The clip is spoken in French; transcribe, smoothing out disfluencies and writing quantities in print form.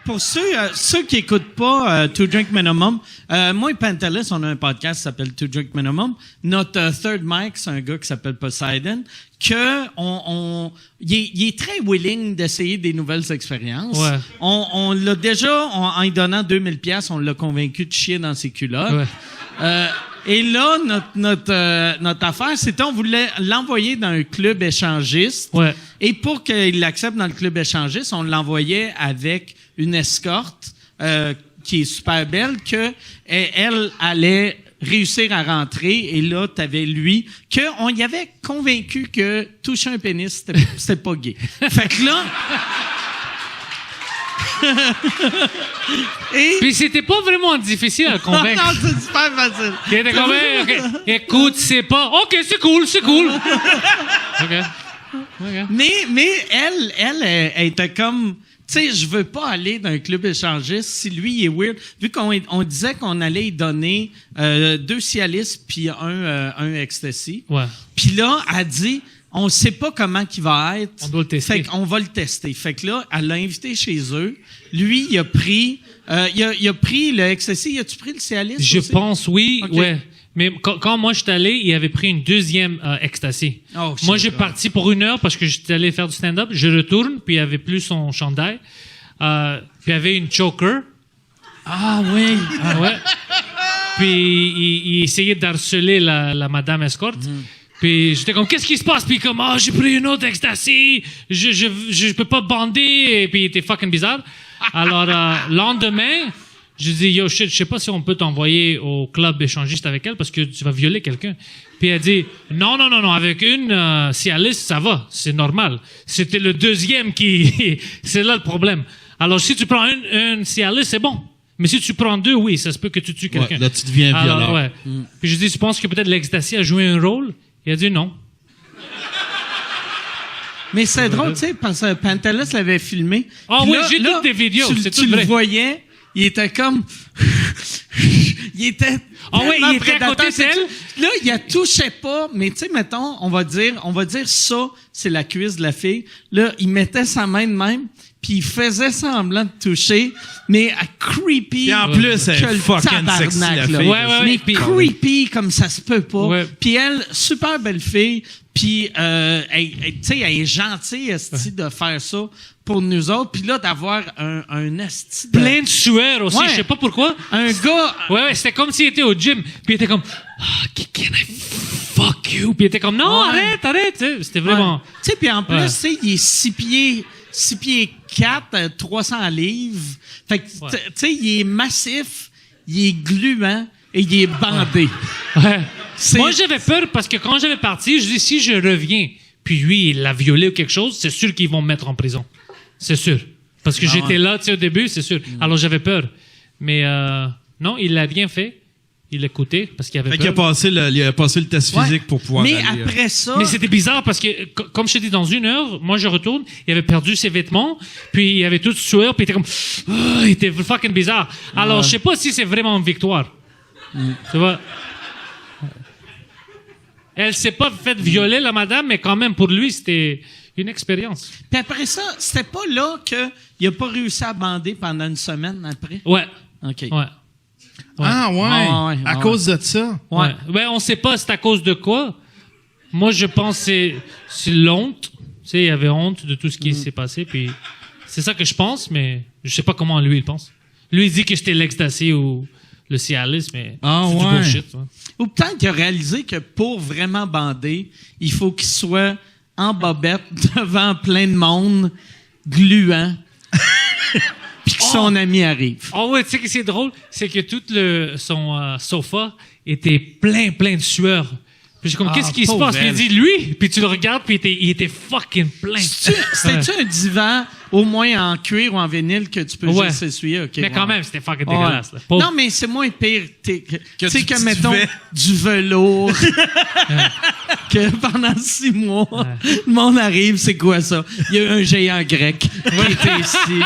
pour ceux qui écoutent pas To Drink Minimum, moi et Pantelis, on a un podcast qui s'appelle To Drink Minimum. Notre third mic, c'est un gars qui s'appelle Poseidon, il est très willing d'essayer des nouvelles expériences. Ouais. On l'a déjà, en lui donnant 2000$, on l'a convaincu de chier dans ses culottes. Ouais. Et là, notre affaire, c'était on voulait l'envoyer dans un club échangiste. Ouais. Et pour qu'il l'accepte dans le club échangiste, on l'envoyait avec une escorte qui est super belle, que elle allait réussir à rentrer. Et là, t'avais lui, qu'on y avait convaincu que toucher un pénis, c'était pas gay. Fait que là... Puis c'était pas vraiment difficile à le convaincre. Non, c'est super facile. Il était comme, okay, écoute, c'est pas... OK, c'est cool. OK. Mais elle était comme... Tu sais, je veux pas aller dans un club échangiste si lui, il est weird. Vu qu'on disait qu'on allait lui donner 2 Cialis puis un Ecstasy. Ouais. Puis là, elle dit... On sait pas comment qu'il va être. On doit le tester. Fait qu'on va le tester. Fait que là, elle l'a invité chez eux. Lui, il a pris le Ecstasy. As-tu pris le Cialis Je aussi? pense, oui. Okay. Ouais. Mais quand moi, je suis allé, il avait pris une deuxième Ecstasy. Oh, moi, j'ai parti pour 1 heure parce que j'étais allé faire du stand-up. Je retourne, puis il avait plus son chandail. Puis il avait une choker. Ah oui. Ah ouais. Puis il essayait d'harceler la madame escorte. Puis j'étais comme, qu'est-ce qui se passe? Puis comme, j'ai pris une autre ecstasy, je peux pas bander. Et puis il était fucking bizarre. Alors, lendemain, je dis, yo, shit, je sais pas si on peut t'envoyer au club échangiste avec elle parce que tu vas violer quelqu'un. Puis elle dit, non, avec une Cialis, ça va, c'est normal. C'était le deuxième qui, c'est là le problème. Alors, si tu prends une Cialis, c'est bon. Mais si tu prends 2, oui, ça se peut que tu tues quelqu'un. Ouais, là, tu deviens violent. Ouais. Puis je dis, tu penses que peut-être l'ecstasy a joué un rôle? Il a dit non. Mais c'est drôle, tu sais, parce que Pantelis l'avait filmé. Ah Puis oui, là, j'ai toutes des vidéos, c'est tout tu vrai. le voyais, il était comme... il était... Ah ouais, il était à prédateur. côté d'elle. Là, il la touchait pas, mais tu sais, mettons, on va dire ça, c'est la cuisse de la fille. Là, il mettait sa main de même, puis il faisait semblant de toucher, mais à creepy. Et en plus, elle est fucking sexy, la fille. Ouais, Mais puis- creepy comme ça se peut pas. Ouais. Puis elle, super belle fille, puis tu sais, elle est gentille esti, de faire ça pour nous autres, puis là d'avoir un esti de... Plein de sueur aussi, Ouais. je sais pas pourquoi. Un gars... Ouais, c'était comme s'il était au gym. Puis il était comme, can I fuck you? Puis il était comme, non, Ouais. arrête. Tu sais, c'était vraiment... Ouais. Tu sais, puis en plus, Ouais. tu sais, il est 6 pieds 4, 300 livres. Fait que, Ouais. tu sais, il est massif, il est gluant et il est bandé. Ouais. C'est- Moi, j'avais peur parce que quand j'avais parti, je dis, si je reviens, puis lui, il l'a violé ou quelque chose, c'est sûr qu'ils vont me mettre en prison. C'est sûr. Parce que j'étais là, tu sais, au début, c'est sûr. Alors, j'avais peur. Mais non, il l'a rien fait. Il l'écoutait parce qu'il avait Fait qu'il peur. il a passé le test Ouais. physique pour pouvoir Mais aller, après ça... Mais c'était bizarre parce que, comme je t'ai dit, dans 1 heure, moi je retourne, il avait perdu ses vêtements, puis il avait tout sueur, puis il était comme, il était fucking bizarre. Alors, je sais pas si c'est vraiment une victoire. Tu vois? Elle s'est pas fait violer, la madame, mais quand même, pour lui, c'était une expérience. Puis après ça, c'était pas là qu'il a pas réussi à bander pendant 1 semaine après? Ouais. OK. Ouais. Ah ouais, Ouais, à ouais. cause de ça. Ouais. Ben, on sait pas c'est à cause de quoi. Moi, je pense que c'est l'honte. Tu sais, il y avait honte de tout ce qui s'est passé, puis c'est ça que je pense, mais je sais pas comment lui, il pense. Lui, il dit que c'était l'ecstasy ou le Cialis, mais c'est du bullshit. Ouais. Ou peut-être qu'il a réalisé que pour vraiment bander, il faut qu'il soit en bobette devant plein de monde, gluant, puis que son ami arrive. Oh ouais, tu sais que c'est drôle, c'est que tout son sofa était plein de sueur. Puis j'ai comme, qu'est-ce qui se pauvre passe? Puis il elle. dit, lui, puis tu le regardes, puis il était fucking plein. C'était-tu un divan, au moins en cuir ou en vinyle, que tu peux Ouais. juste essuyer? OK, Mais quand ouais. même, c'était fucking Ouais. dégueulasse. Là. Pauvre. Non, mais c'est moins pire. Tu sais du que, petit mettons, duvet. du velours. Que pendant 6 mois, le monde arrive, c'est quoi ça? Il y a un géant grec qui était ici.